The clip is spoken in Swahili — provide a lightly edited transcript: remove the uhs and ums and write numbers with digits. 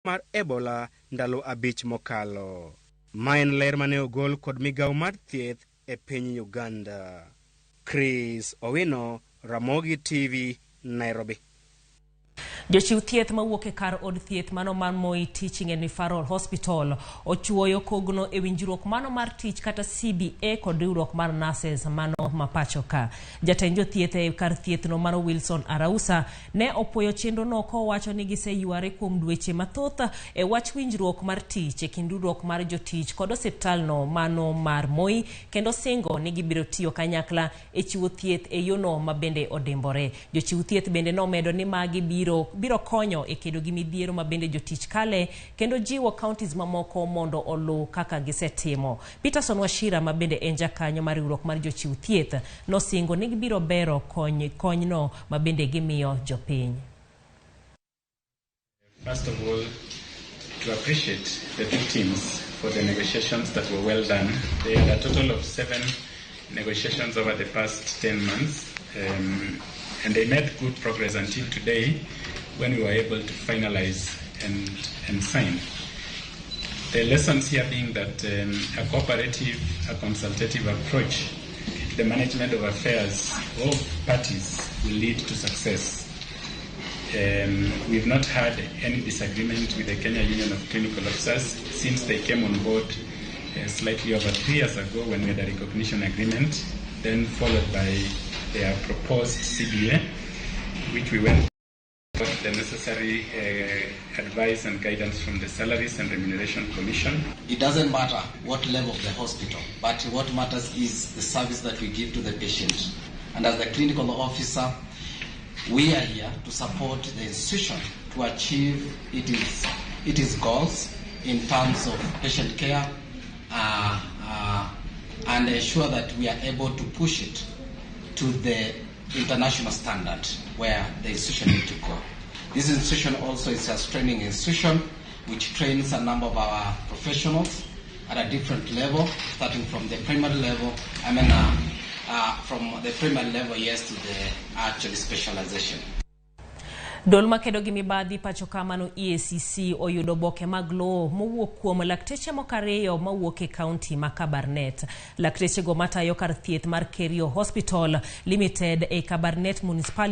mar Ebola ndalo abich mokalo. Maen ler mane ogol kod migawo mar thieth e piny Uganda. Chris Owino, Ramogi TV, Nairobi. Jochiw thieth mawuok e kar od thieth mano mar Moi Teaching and Referral Hospital ochuoyo kogno e winjruok mano mar tich kata CBA kod riwruok mar nurses mano mapacho ka. Jatend jothieth e kar thieth no mano Wilson Arausa ne opuoyo chenro no kowacho ni giseyuare kuom dweche mathoth e wach winjruok mar tich e kind riwruok mar jotich kod osiptal no mano mar Moi, kendo singo ni gibiro tiyo kanyakla e chiwo thieth e yono mabende odimbore. Jochiw thieth bende no medo ni magi biro konyo e kedo gi midhiero mabende jotich kale kendo jiwo counties mamoko mondo olu kaka gisetimo. Peterson Washira mabende en jakanyo mar riwruok mar jochiw thieth no singo ni gibiro bero kony no mabende gimiyo jopiny. First of all, to appreciate the two teams for the negotiations that were well done. They had a total of 7 negotiations over the past 10 months. And they made good progress until today when we were able to finalize and sign. The lessons here being that a cooperative, a consultative approach to the management of affairs of parties will lead to success. We've not had any disagreement with the Kenya Union of Clinical Officers since they came on board slightly over 3 years ago when we had a recognition agreement, then followed by their proposed CBA, which we went got the necessary advice and guidance from the Salaries and Remuneration Commission. It doesn't matter what level of the hospital, but what matters is the service that we give to the patient. And as the clinical officer, we are here to support the institution to achieve its goals in terms of patient care and ensure that we are able to push it to the international standard where the institution needs to go. This institution also is a training institution which trains a number of our professionals at a different level, starting from the primary level, from the primary level, yes, to the actual specialization. Dolma kedo gi mibadhi pacho kamano EACC oyudo boke mag lowo mowuok kuom lakteche mokareyo mawuok e kaunti ma Kabarnet. Lakteche go matayo kar thieth mar Kerio Hospital Limited e Kabarnet Municipality